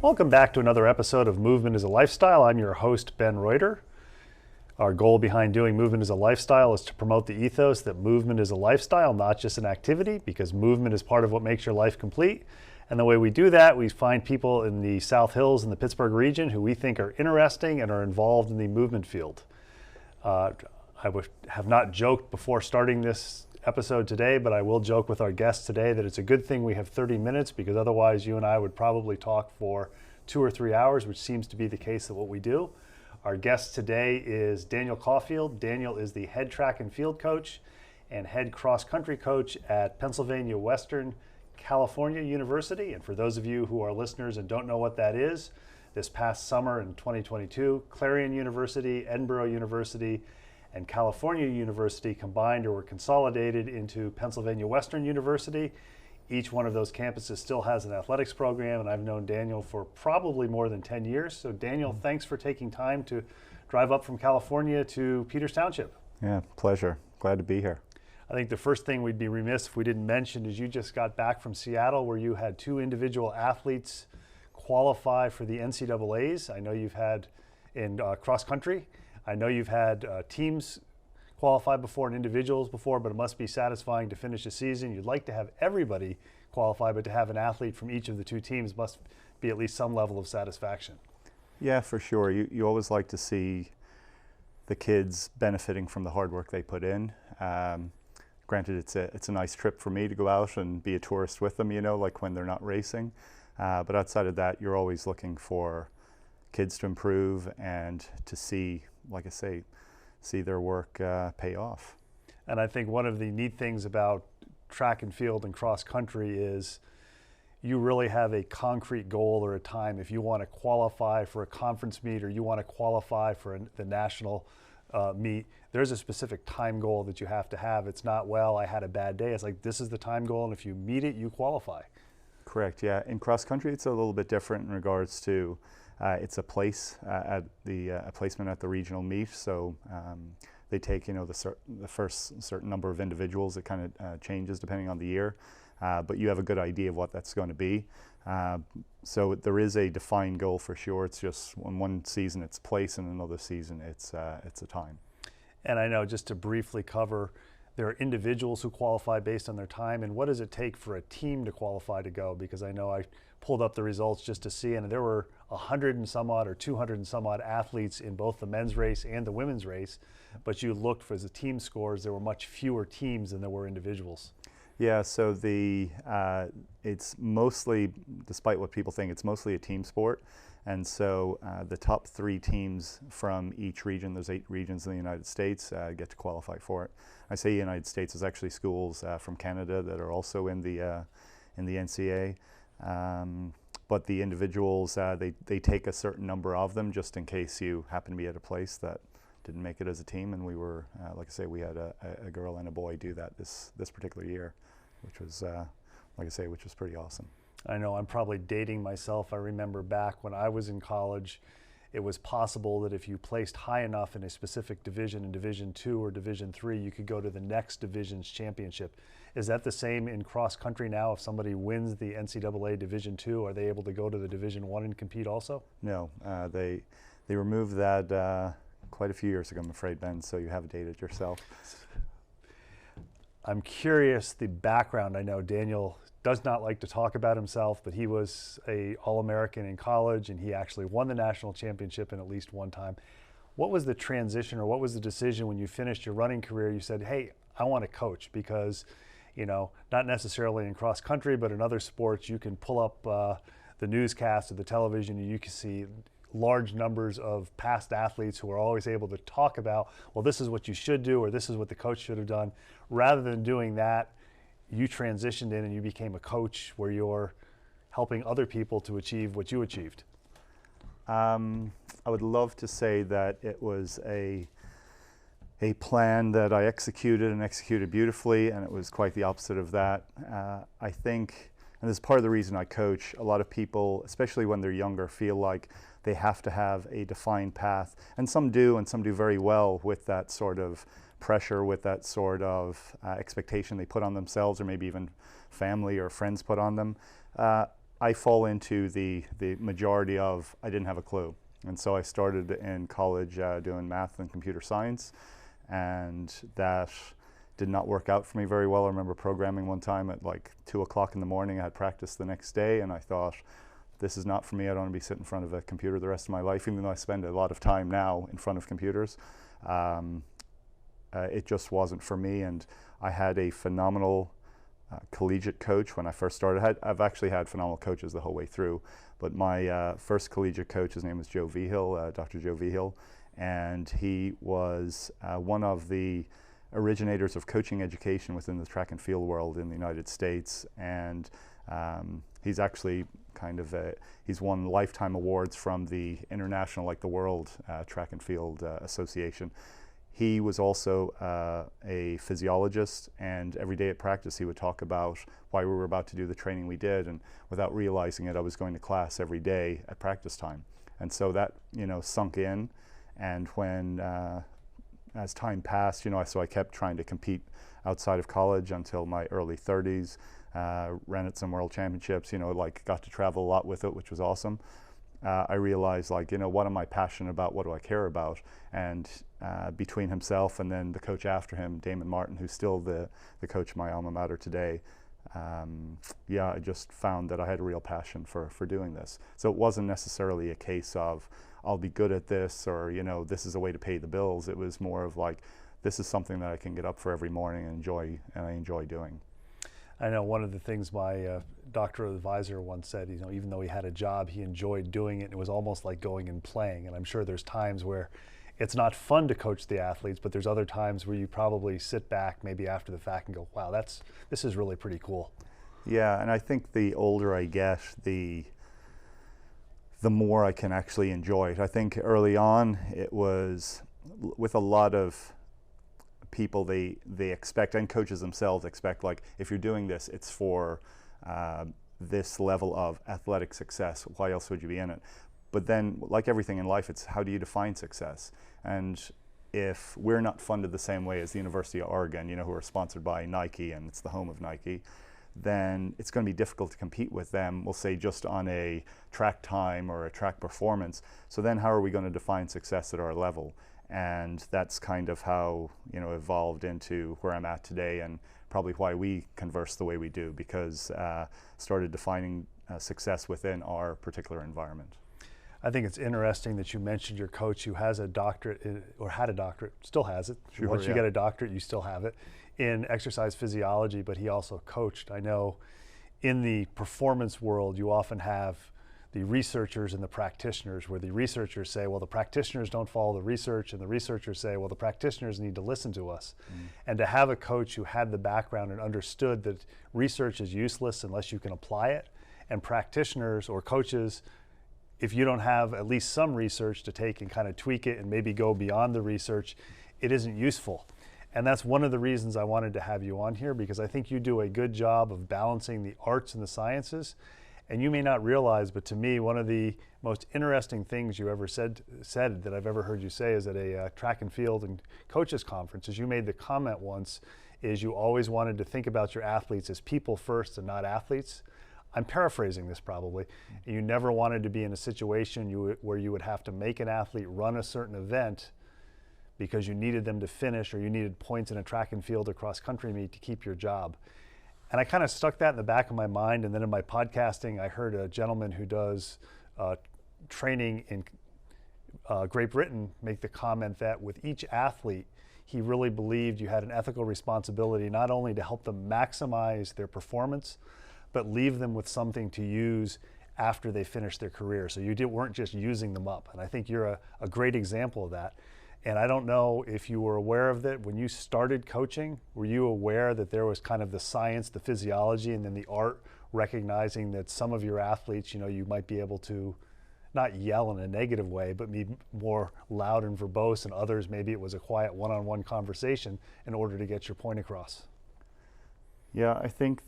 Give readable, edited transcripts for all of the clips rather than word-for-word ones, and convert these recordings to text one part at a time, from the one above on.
Welcome back to another episode of Movement is a Lifestyle. I'm your host, Ben Reuter. Our goal behind doing Movement is a Lifestyle is to promote the ethos that movement is a lifestyle, not just an activity, because movement is part of what makes your life complete. And the way we do that, we find people in the South Hills and the Pittsburgh region who we think are interesting and are involved in the movement field. I have not joked before starting this episode today, but I will joke with our guests today that it's a good thing we have 30 minutes, because otherwise you and I would probably talk for 2 or 3 hours, which seems to be the case of what we do. Our guest today is Daniel Caulfield. Daniel is the head track and field coach and head cross country coach at Pennsylvania Western California University. And for those of you who are listeners and don't know what that is, this past summer in 2022, Clarion University, Edinburgh University, and California University combined or were consolidated into Pennsylvania Western University. Each one of those campuses still has an athletics program, and I've known Daniel for probably more than 10 years. So Daniel, thanks for taking time to drive up from California to Peters Township. Yeah, pleasure. Glad to be here. I think the first thing we'd be remiss if we didn't mention is you just got back from Seattle, where you had 2 individual athletes qualify for the NCAAs. I know you've had in cross country. I know you've had teams qualify before and individuals before, but it must be satisfying to finish a season. You'd like to have everybody qualify, but to have an athlete from each of the 2 teams must be at least some level of satisfaction. Yeah, for sure. You always like to see the kids benefiting from the hard work they put in. Granted, it's a nice trip for me to go out and be a tourist with them, you know, like when they're not racing. But outside of that, you're always looking for kids to improve and to see, like I say, see their work pay off. And I think one of the neat things about track and field and cross country is you really have a concrete goal or a time. If you want to qualify for a conference meet or you want to qualify for the national meet, there's a specific time goal that you have to have. It's not, well, I had a bad day. It's like, this is the time goal, and if you meet it, you qualify. Correct, yeah. In cross country, it's a little bit different in regards to it's a place at the a placement at the regional meet, so they take, you know, the first certain number of individuals. It kind of changes depending on the year, but you have a good idea of what that's going to be. So there is a defined goal for sure. It's just in one season it's place, and another season it's a time. And I know, just to briefly cover, there are individuals who qualify based on their time, and what does it take for a team to qualify to go? Because I know I pulled up the results just to see, and there were 100 and some odd or 200 and some odd athletes in both the men's race and the women's race, but you looked for the team scores, there were much fewer teams than there were individuals. Yeah, so it's mostly, despite what people think, it's mostly a team sport. And so the top 3 teams from each region, there's 8 regions in the United States, get to qualify for it. I say United States, there's actually schools from Canada that are also in the NCAA. But the individuals, they take a certain number of them just in case you happen to be at a place that didn't make it as a team. And we were, like I say, we had a girl and a boy do that this particular year, which was, like I say, which was pretty awesome. I know I'm probably dating myself. I remember back when I was in college, it was possible that if you placed high enough in a specific division, in Division II or Division III, you could go to the next division's championship. Is that the same in cross country now? If somebody wins the NCAA Division II, are they able to go to the Division I and compete also? No, they removed that quite a few years ago, I'm afraid, Ben, so you have dated yourself. I'm curious the background. I know Daniel does not like to talk about himself, but he was an All-American in college, and he actually won the national championship in at least one time. What was the transition, or what was the decision when you finished your running career? You said, hey, I want to coach, because, you know, not necessarily in cross country, but in other sports, you can pull up the newscast or the television, and you can see large numbers of past athletes who are always able to talk about, well, this is what you should do, or this is what the coach should have done. Rather than doing that, you transitioned in and you became a coach where you're helping other people to achieve what you achieved. I would love to say that it was a plan that I executed beautifully, and it was quite the opposite of that. I think, and this is part of the reason I coach, a lot of people, especially when they're younger, feel like they have to have a defined path, and some do very well with that sort of pressure, with that sort of expectation they put on themselves, or maybe even family or friends put on them. I fall into the majority of I didn't have a clue. And so I started in college doing math and computer science, and that did not work out for me very well. I remember programming one time at like 2 o'clock in the morning. I had practice the next day, and I thought, this is not for me. I don't want to be sitting in front of a computer the rest of my life, even though I spend a lot of time now in front of computers. It just wasn't for me, and I had a phenomenal collegiate coach when I first started. I've actually had phenomenal coaches the whole way through, but my first collegiate coach, his name was Joe Vigil, Dr. Joe Vigil, and he was one of the originators of coaching education within the track and field world in the United States, and he's actually he's won lifetime awards from the international, like the World Track and Field Association. He was also a physiologist, and every day at practice he would talk about why we were about to do the training we did, and without realizing it, I was going to class every day at practice time. And so that, sunk in, and when as time passed, so I kept trying to compete outside of college until my early 30s, ran at some world championships, got to travel a lot with it, which was awesome. I realized, what am I passionate about? What do I care about? And between himself and then the coach after him, Damon Martin, who's still the coach of my alma mater today, I just found that I had a real passion for doing this. So it wasn't necessarily a case of, I'll be good at this, or, this is a way to pay the bills. It was more of like, this is something that I can get up for every morning and I enjoy doing. I know one of the things my doctoral advisor once said, even though he had a job, he enjoyed doing it. And it was almost like going and playing. And I'm sure there's times where it's not fun to coach the athletes, but there's other times where you probably sit back maybe after the fact and go, wow, this is really pretty cool. Yeah, and I think the older I get, the more I can actually enjoy it. I think early on it was, with a lot of people, they expect, and coaches themselves expect, like, if you're doing this, it's for this level of athletic success. Why else would you be in it? But then, like everything in life, it's how do you define success? And if we're not funded the same way as the University of Oregon, who are sponsored by Nike, and it's the home of Nike, then it's going to be difficult to compete with them, we'll say, just on a track time or a track performance. So then how are we going to define success at our level? And that's kind of how, evolved into where I'm at today, and probably why we converse the way we do, because started defining success within our particular environment. I think it's interesting that you mentioned your coach who has a doctorate, or had a doctorate, still has it. Sure, Once you get a doctorate, you still have it, in exercise physiology, but he also coached. I know in the performance world, you often have the researchers and the practitioners, where the researchers say, well, the practitioners don't follow the research, and the researchers say, well, the practitioners need to listen to us. And to have a coach who had the background and understood that research is useless unless you can apply it, and practitioners or coaches, if you don't have at least some research to take and kind of tweak it and maybe go beyond the research, it isn't useful. And that's one of the reasons I wanted to have you on here, because I think you do a good job of balancing the arts and the sciences. And you may not realize, but to me, one of the most interesting things you ever said that I've ever heard you say is at a track and field and coaches conference, is you made the comment once, is you always wanted to think about your athletes as people first and not athletes. I'm paraphrasing this probably. You never wanted to be in a situation where you would have to make an athlete run a certain event because you needed them to finish, or you needed points in a track and field or cross country meet to keep your job. And I kind of stuck that in the back of my mind, and then in my podcasting, I heard a gentleman who does training in Great Britain make the comment that with each athlete, he really believed you had an ethical responsibility not only to help them maximize their performance, but leave them with something to use after they finish their career. So you weren't just using them up. And I think you're a great example of that. And I don't know if you were aware of that when you started coaching. Were you aware that there was kind of the science, the physiology, and then the art, recognizing that some of your athletes, you might be able to not yell in a negative way, but be more loud and verbose, and others, maybe it was a quiet one-on-one conversation in order to get your point across? Yeah, I think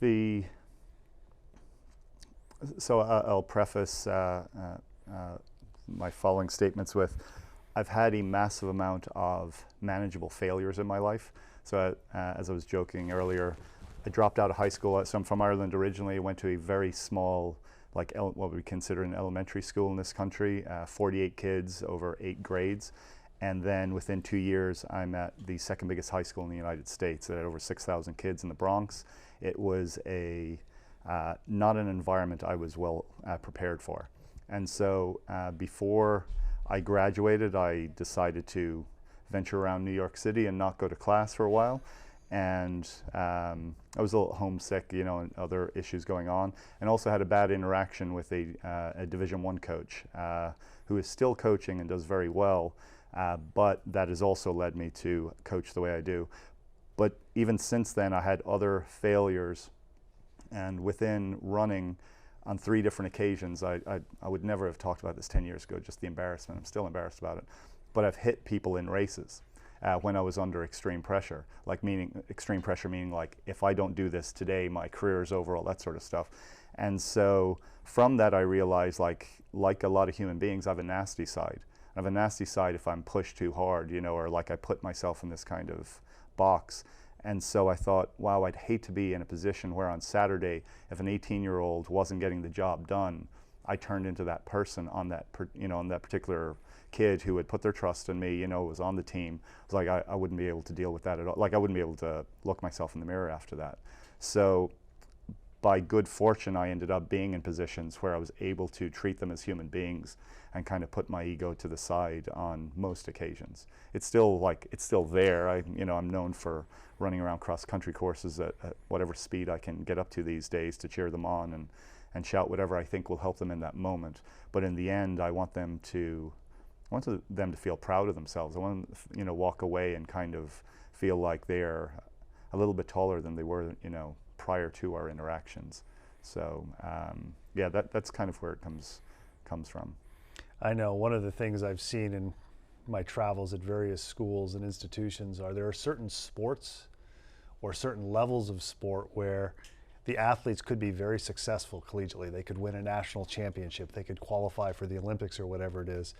so I'll preface my following statements with, I've had a massive amount of manageable failures in my life. So as I was joking earlier, I dropped out of high school. So I'm from Ireland originally. I went to a very small like what we consider an elementary school in this country, 48 kids over 8 grades. And then within 2 years, I'm at the second biggest high school in the United States that had over 6,000 kids in the Bronx. It was not an environment I was well prepared for. And so before I graduated, I decided to venture around New York City and not go to class for a while. And I was a little homesick, and other issues going on, and also had a bad interaction with a Division I coach who is still coaching and does very well, but that has also led me to coach the way I do. But even since then, I had other failures, and within running on 3 different occasions, I would never have talked about this 10 years ago, just the embarrassment. I'm still embarrassed about it, but I've hit people in races. When I was under extreme pressure, extreme pressure meaning like, if I don't do this today, my career is over, all that sort of stuff. And so from that, I realized like a lot of human beings, I have a nasty side. I have a nasty side if I'm pushed too hard, or like I put myself in this kind of box. And so I thought, wow, I'd hate to be in a position where on Saturday, if an 18-year-old wasn't getting the job done, I turned into that person on that, on that particular kid who had put their trust in me, was on the team. It was like I wouldn't be able to deal with that at all. Like I wouldn't be able to look myself in the mirror after that. So by good fortune, I ended up being in positions where I was able to treat them as human beings and kind of put my ego to the side on most occasions. It's still there. I'm known for running around cross-country courses at whatever speed I can get up to these days to cheer them on and shout whatever I think will help them in that moment. But in the end, I want them to feel proud of themselves. I want them to walk away and kind of feel like they're a little bit taller than they were, prior to our interactions. So that's kind of where it comes from. I know one of the things I've seen in my travels at various schools and institutions there are certain sports or certain levels of sport where the athletes could be very successful collegiately. They could win a national championship. They could qualify for the Olympics or whatever it is.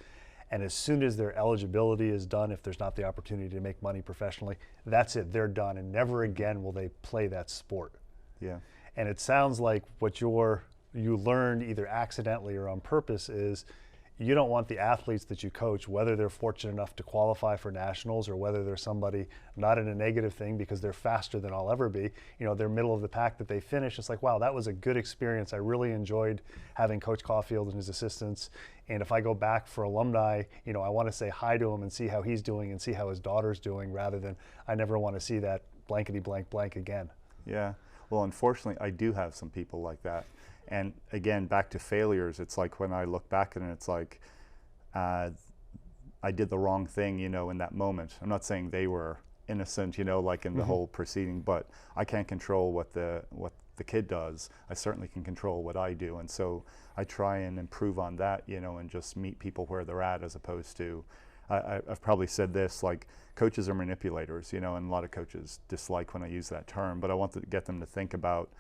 And as soon as their eligibility is done, if there's not the opportunity to make money professionally, that's it, they're done, and never again will they play that sport. Yeah. And it sounds like what you learned either accidentally or on purpose is you don't want the athletes that you coach, whether they're fortunate enough to qualify for nationals or whether they're somebody not in a negative thing because they're faster than I'll ever be, they're middle of the pack, that they finish. It's like, wow, that was a good experience. I really enjoyed having Coach Caulfield and his assistants. And if I go back for alumni, I want to say hi to him and see how he's doing and see how his daughter's doing, rather than I never want to see that blankety blank blank again. Yeah. Well, unfortunately, I do have some people like that. And again, back to failures, it's like when I look back at it, it's like I did the wrong thing, in that moment. I'm not saying they were innocent, like in the whole proceeding, but I can't control what the kid does. I certainly can control what I do. And so I try and improve on that, and just meet people where they're at, as opposed to, I've probably said this, like coaches are manipulators, and a lot of coaches dislike when I use that term, but I want to get them to think about,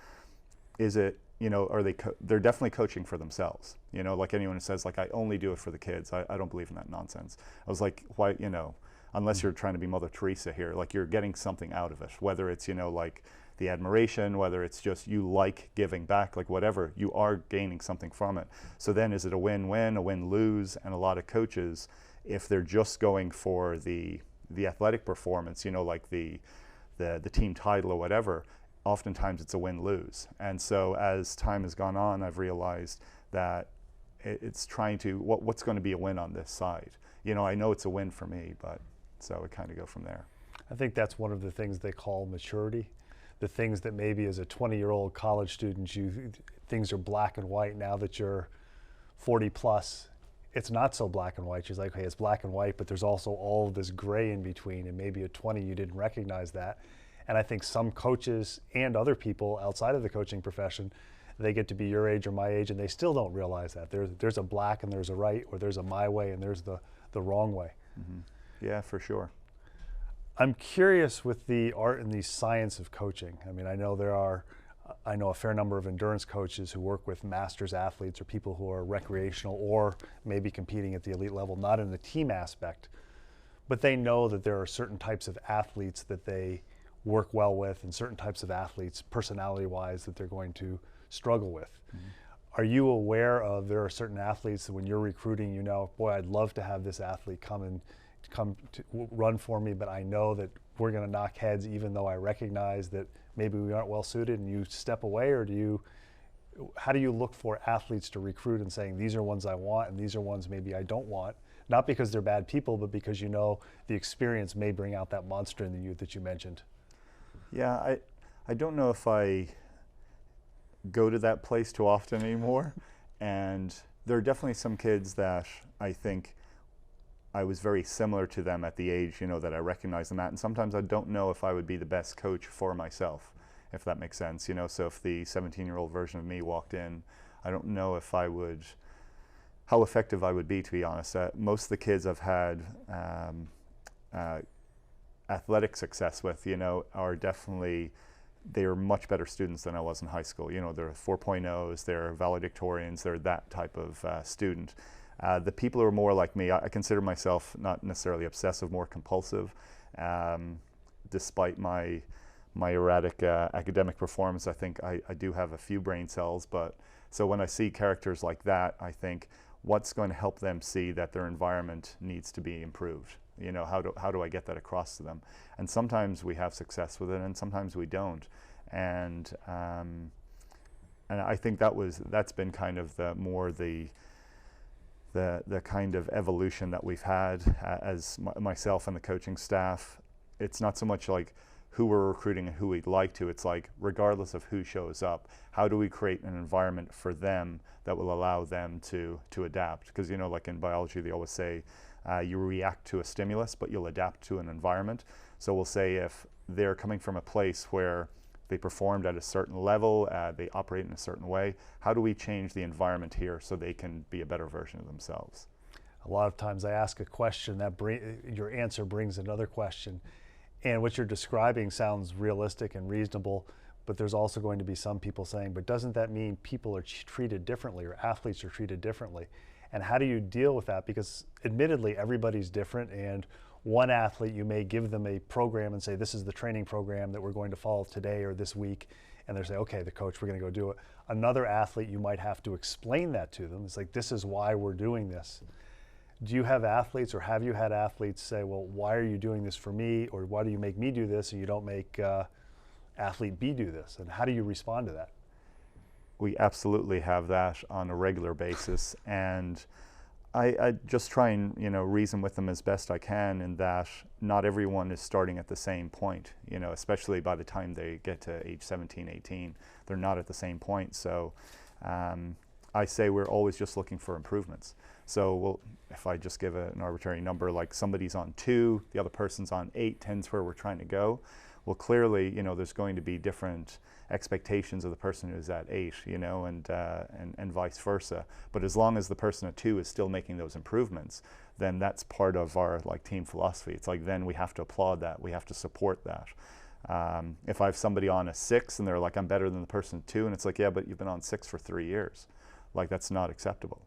is it, are they're definitely coaching for themselves, like anyone who says like, I only do it for the kids. I don't believe in that nonsense. I was like, why, unless you're trying to be Mother Teresa here, like you're getting something out of it, whether it's, like the admiration, whether it's just you like giving back, like whatever, you are gaining something from it. So then is it a win-win, a win-lose? And a lot of coaches, if they're just going for the athletic performance, like the team title or whatever, oftentimes it's a win-lose. And so as time has gone on, I've realized that it's trying to, what's going to be a win on this side? I know it's a win for me, but so we kind of go from there. I think that's one of the things they call maturity. The things that maybe as a 20-year-old college student, things are black and white. Now that you're 40 plus, it's not so black and white. She's like, hey, it's black and white, but there's also all of this gray in between, and maybe at 20 you didn't recognize that. And I think some coaches and other people outside of the coaching profession, they get to be your age or my age, and they still don't realize that. There's a black and there's a right, or there's a my way and there's the wrong way. Mm-hmm. Yeah, for sure. I'm curious with the art and the science of coaching. I mean, I know a fair number of endurance coaches who work with masters athletes or people who are recreational or maybe competing at the elite level, not in the team aspect, but they know that there are certain types of athletes that they work well with and certain types of athletes, personality-wise, that they're going to struggle with. Mm-hmm. Are you aware of, there are certain athletes that when you're recruiting, you know, boy, I'd love to have this athlete come to run for me, but I know that we're going to knock heads even though I recognize that maybe we aren't well suited, and you step away? Or how do you look for athletes to recruit and saying, these are ones I want and these are ones maybe I don't want? Not because they're bad people, but because you know the experience may bring out that monster in the youth that you mentioned. Yeah, I don't know if I go to that place too often anymore. And there are definitely some kids that I think I was very similar to them at the age, you know, that I recognize them at. And sometimes I don't know if I would be the best coach for myself, if that makes sense. You know, so if the 17-year-old version of me walked in, I don't know if I would, how effective I would be, to be honest. Most of the kids I've had athletic success with, you know, are definitely, they are much better students than I was in high school. You know, they're 4.0s, they're valedictorians, they're that type of student. The people who are more like me, I consider myself not necessarily obsessive, more compulsive. Despite my erratic academic performance, I think I do have a few brain cells. But so when I see characters like that, I think, what's going to help them see that their environment needs to be improved? You know, how do I get that across to them? And sometimes we have success with it, and sometimes we don't. And I think that's been kind of the kind of evolution that we've had as myself and the coaching staff. It's not so much like who we're recruiting and who we'd like to. It's like, regardless of who shows up, how do we create an environment for them that will allow them to adapt? Because, you know, like in biology, they always say, you react to a stimulus, but you'll adapt to an environment. So we'll say if they're coming from a place where they performed at a certain level, they operate in a certain way, how do we change the environment here so they can be a better version of themselves? A lot of times I ask a question, your answer brings another question. And what you're describing sounds realistic and reasonable, but there's also going to be some people saying, but doesn't that mean people are treated differently, or athletes are treated differently? And how do you deal with that? Because admittedly, everybody's different, and one athlete, you may give them a program and say, this is the training program that we're going to follow today or this week, and they say, okay, the coach, we're going to go do it. Another athlete, you might have to explain that to them. It's like, this is why we're doing this. Do you have athletes, or have you had athletes say, well, why are you doing this for me, or why do you make me do this and you don't make athlete B do this? And how do you respond to that? We absolutely have that on a regular basis, and I just try and, you know, reason with them as best I can, in that not everyone is starting at the same point, you know, especially by the time they get to age 17, 18, they're not at the same point. So I say we're always just looking for improvements. So if I just give an arbitrary number, like somebody's on 2, the other person's on 8, 10's where we're trying to go. Well, clearly, you know, there's going to be different expectations of the person who's at 8, you know, and vice versa. But as long as the person at 2 is still making those improvements, then that's part of our team philosophy. It's like, then we have to applaud that, we have to support that. If I have somebody on a 6 and they're like, I'm better than the person at 2, and it's like, yeah, but you've been on 6 for 3 years. Like, that's not acceptable.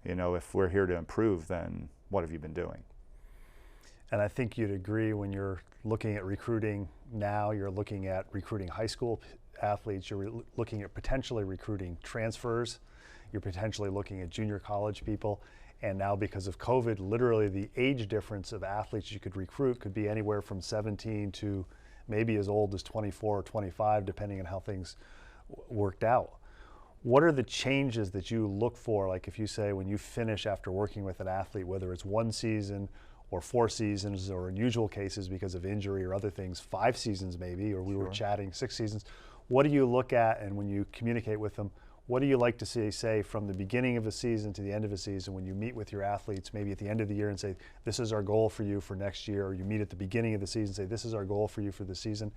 You know, if we're here to improve, then what have you been doing? And I think you'd agree, when you're looking at recruiting now, you're looking at recruiting high school athletes, you're looking at potentially recruiting transfers, you're potentially looking at junior college people, and now because of COVID, literally the age difference of athletes you could recruit could be anywhere from 17 to maybe as old as 24 or 25, depending on how things worked out. What are the changes that you look for? Like, if you say, when you finish after working with an athlete, whether it's 1 season or 4 seasons, or in usual cases because of injury or other things, 5 seasons maybe, or we were chatting 6 seasons, what do you look at? And when you communicate with them, what do you like to see, say, from the beginning of a season to the end of a season, when you meet with your athletes, maybe at the end of the year, and say, this is our goal for you for next year, or you meet at the beginning of the season, say, this is our goal for you for the season.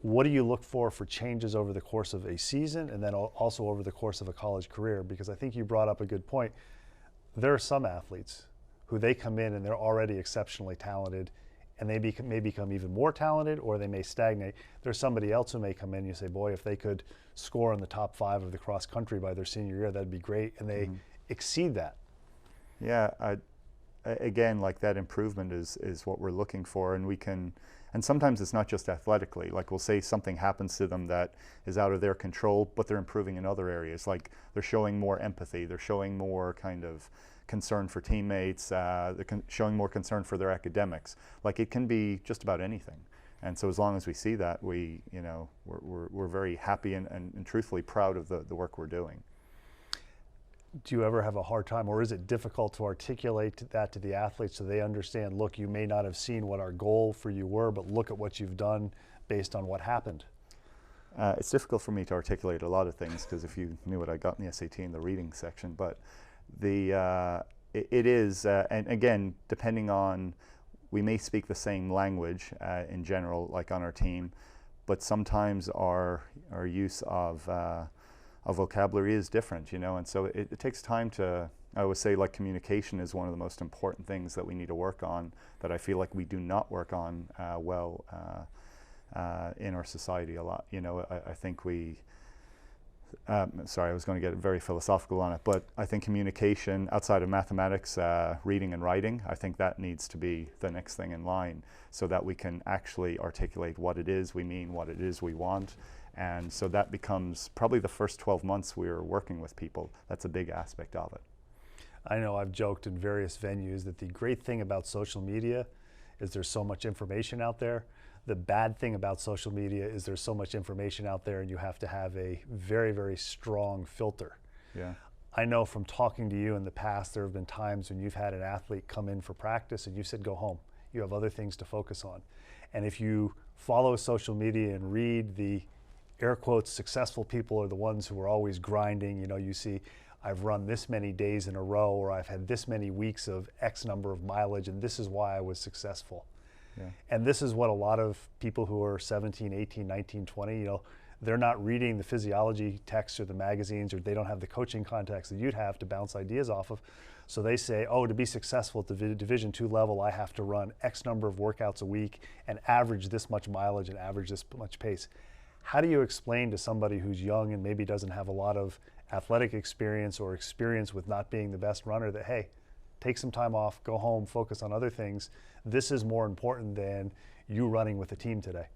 What do you look for changes over the course of a season, and then also over the course of a college career? Because I think you brought up a good point. There are some athletes who they come in and they're already exceptionally talented, and they may become even more talented, or they may stagnate. There's somebody else who may come in and you say, boy, if they could score in the top 5 of the cross country by their senior year, that'd be great, and they exceed that. Yeah, again, like, that improvement is what we're looking for, and And sometimes it's not just athletically. Like we'll say something happens to them that is out of their control, but they're improving in other areas. Like they're showing more empathy, they're showing more kind of concern for teammates, they're showing more concern for their academics. Like it can be just about anything. And so as long as we see that, we're very happy and truthfully proud of the work we're doing. Do you ever have a hard time, or is it difficult to articulate that to the athletes so they understand, look, you may not have seen what our goal for you were, but look at what you've done based on what happened? It's difficult for me to articulate a lot of things because if you knew what I got in the SAT in the reading section, but it is, and again, depending on, we may speak the same language in general, like on our team, but sometimes our use of vocabulary is different, and so it takes time to, I would say, like communication is one of the most important things that we need to work on, that I feel like we do not work on well in our society a lot. I think we, sorry, I was going to get very philosophical on it, but I think communication outside of mathematics, reading and writing, I think that needs to be the next thing in line so that we can actually articulate what it is we mean, what it is we want. And so that becomes probably the first 12 months we're working with people. That's a big aspect of it. I know I've joked in various venues that the great thing about social media is there's so much information out there. The bad thing about social media is there's so much information out there and you have to have a very, very strong filter. Yeah. I know from talking to you in the past, there have been times when you've had an athlete come in for practice and you said, go home. You have other things to focus on. And if you follow social media and read the air quotes, successful people are the ones who are always grinding. You see, I've run this many days in a row, or I've had this many weeks of X number of mileage, and this is why I was successful. Yeah. And this is what a lot of people who are 17, 18, 19, 20, they're not reading the physiology texts or the magazines, or they don't have the coaching contacts that you'd have to bounce ideas off of. So they say, oh, to be successful at the Division II level, I have to run X number of workouts a week and average this much mileage and average this much pace. How do you explain to somebody who's young and maybe doesn't have a lot of athletic experience or experience with not being the best runner that, hey, take some time off, go home, focus on other things. This is more important than you running with a team today?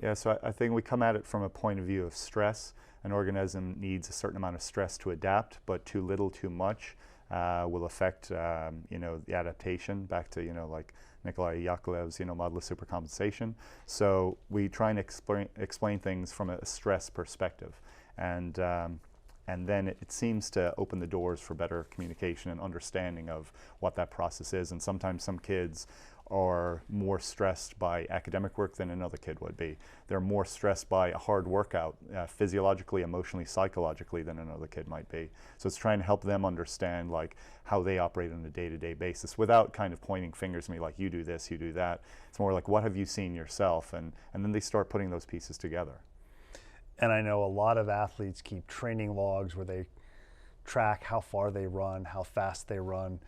Yeah, so I think we come at it from a point of view of stress. An organism needs a certain amount of stress to adapt, but too little, too much will affect, the adaptation back to, like Nikolai Yakovlev's, model of supercompensation. So we try and explain things from a stress perspective. And then it seems to open the doors for better communication and understanding of what that process is. And sometimes some kids are more stressed by academic work than another kid would be. They're more stressed by a hard workout, physiologically, emotionally, psychologically, than another kid might be. So it's trying to help them understand like how they operate on a day-to-day basis without kind of pointing fingers at me like, you do this, you do that. It's more like, what have you seen yourself? And then they start putting those pieces together. And I know a lot of athletes keep training logs where they track how far they run, how fast they run,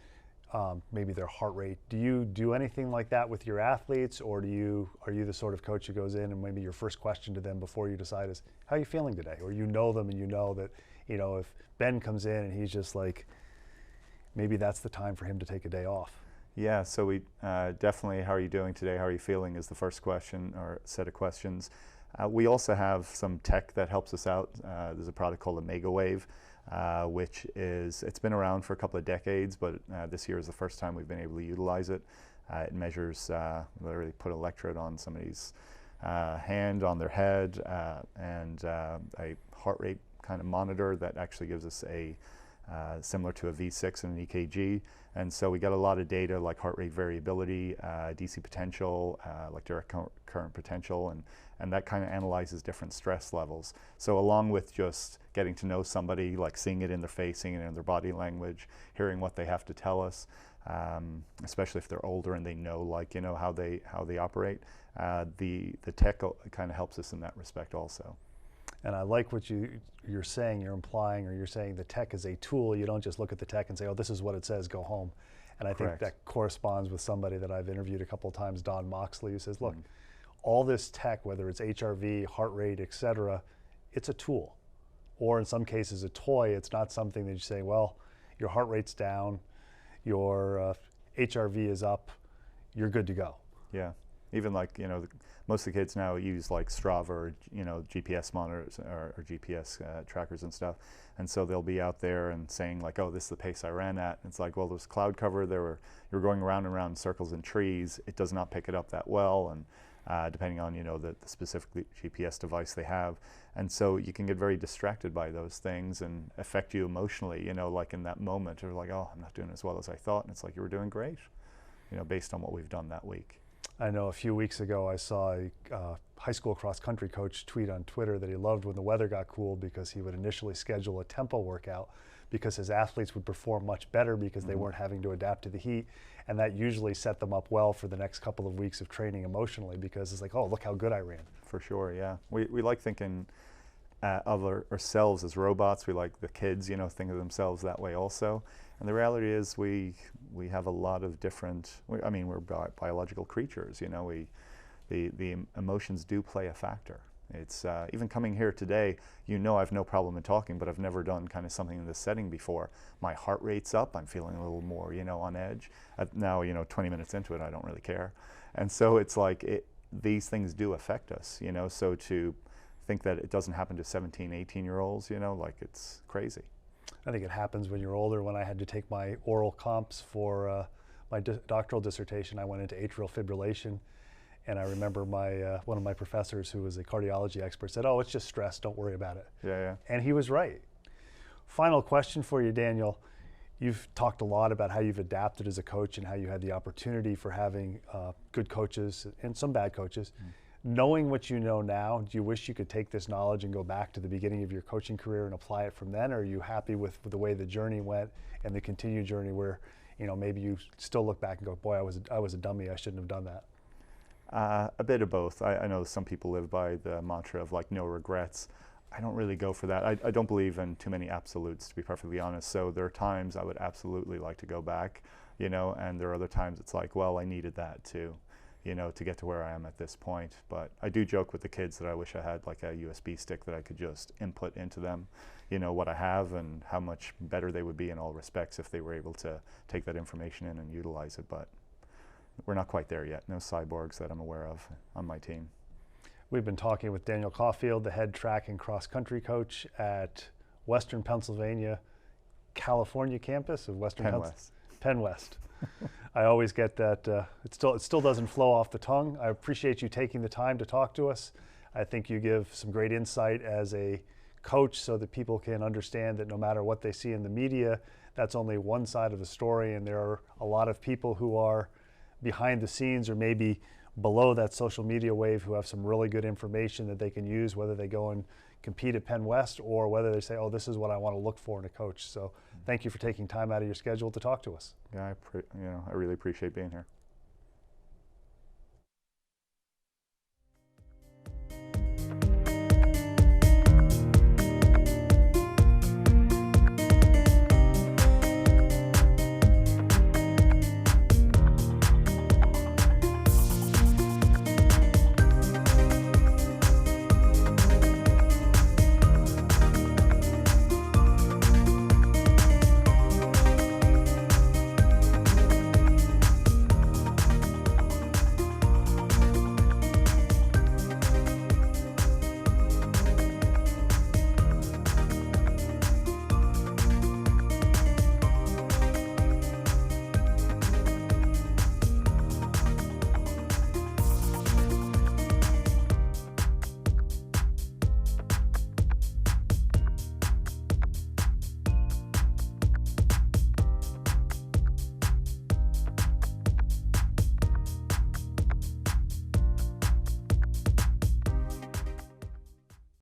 maybe their heart rate. Do you do anything like that with your athletes, or are you the sort of coach who goes in and maybe your first question to them before you decide is, how are you feeling today? Or you know them and you know that, if Ben comes in and he's just like, maybe that's the time for him to take a day off. Yeah, so we definitely, how are you doing today? How are you feeling is the first question or set of questions. We also have some tech that helps us out. There's a product called OmegaWave, which it's been around for a couple of decades, but this year is the first time we've been able to utilize it. It measures, literally put an electrode on somebody's hand, on their head, and a heart rate kind of monitor that actually gives us a similar to a V6 and an EKG. And so we got a lot of data like heart rate variability, DC potential, like direct current potential, and that kind of analyzes different stress levels. So along with just getting to know somebody, like seeing it in their face, seeing it in their body language, hearing what they have to tell us, especially if they're older and they know, like, how they operate, the tech kind of helps us in that respect also. And I like what you're saying, you're implying, or you're saying the tech is a tool. You don't just look at the tech and say, oh, this is what it says, go home. And I Correct. think that corresponds with somebody that I've interviewed a couple of times, Don Moxley, who says, look, all this tech, whether it's HRV, heart rate, et cetera, it's a tool. Or in some cases a toy. It's not something that you say, well, your heart rate's down, your HRV is up, you're good to go. Yeah. Even like, most of the kids now use like Strava or, GPS monitors or GPS trackers and stuff. And so they'll be out there and saying like, oh, this is the pace I ran at. And it's like, well, there's cloud cover. You're going around and around in circles in trees. It does not pick it up that well. And depending on, the specific GPS device they have. And so you can get very distracted by those things and affect you emotionally, like in that moment. You're like, oh, I'm not doing as well as I thought. And it's like, you were doing great, based on what we've done that week. I know a few weeks ago I saw a high school cross country coach tweet on Twitter that he loved when the weather got cool because he would initially schedule a tempo workout because his athletes would perform much better because they weren't having to adapt to the heat. And that usually set them up well for the next couple of weeks of training emotionally because it's like, oh, look how good I ran. For sure, yeah. We like thinking of ourselves as robots. We like the kids, think of themselves that way also. And the reality is we have a lot of different, we're biological creatures, the emotions do play a factor. It's even coming here today, I have no problem in talking, but I've never done kind of something in this setting before. My heart rate's up, I'm feeling a little more, on edge. Now, 20 minutes into it, I don't really care. And so it's like, these things do affect us, so to think that it doesn't happen to 17, 18-year-olds, like it's crazy. I think it happens when you're older. When I had to take my oral comps for my doctoral dissertation, I went into atrial fibrillation. And I remember one of my professors, who was a cardiology expert, said, oh, it's just stress, don't worry about it. Yeah. And he was right. Final question for you, Daniel. You've talked a lot about how you've adapted as a coach and how you had the opportunity for having good coaches and some bad coaches. Knowing what you know now, do you wish you could take this knowledge and go back to the beginning of your coaching career and apply it from then? Or are you happy with the way the journey went and the continued journey where, maybe you still look back and go, boy, I was a dummy, I shouldn't have done that? A bit of both. I know some people live by the mantra of like no regrets. I don't really go for that. I don't believe in too many absolutes, to be perfectly honest. So there are times I would absolutely like to go back, and there are other times it's like, well, I needed that to get to where I am at this point. But I do joke with the kids that I wish I had like a USB stick that I could just input into them, what I have and how much better they would be in all respects if they were able to take that information in and utilize it. But we're not quite there yet. No cyborgs that I'm aware of on my team. We've been talking with Daniel Caulfield, the head track and cross country coach at Western Pennsylvania, California campus of Western PennWest. PennWest. I always get that. It still doesn't flow off the tongue. I appreciate you taking the time to talk to us. I think you give some great insight as a coach so that people can understand that no matter what they see in the media, that's only one side of the story, and there are a lot of people who are behind the scenes or maybe below that social media wave who have some really good information that they can use, whether they go and compete at PennWest or whether they say, oh, this is what I want to look for in a coach. So thank you for taking time out of your schedule to talk to us. Yeah, I really appreciate being here.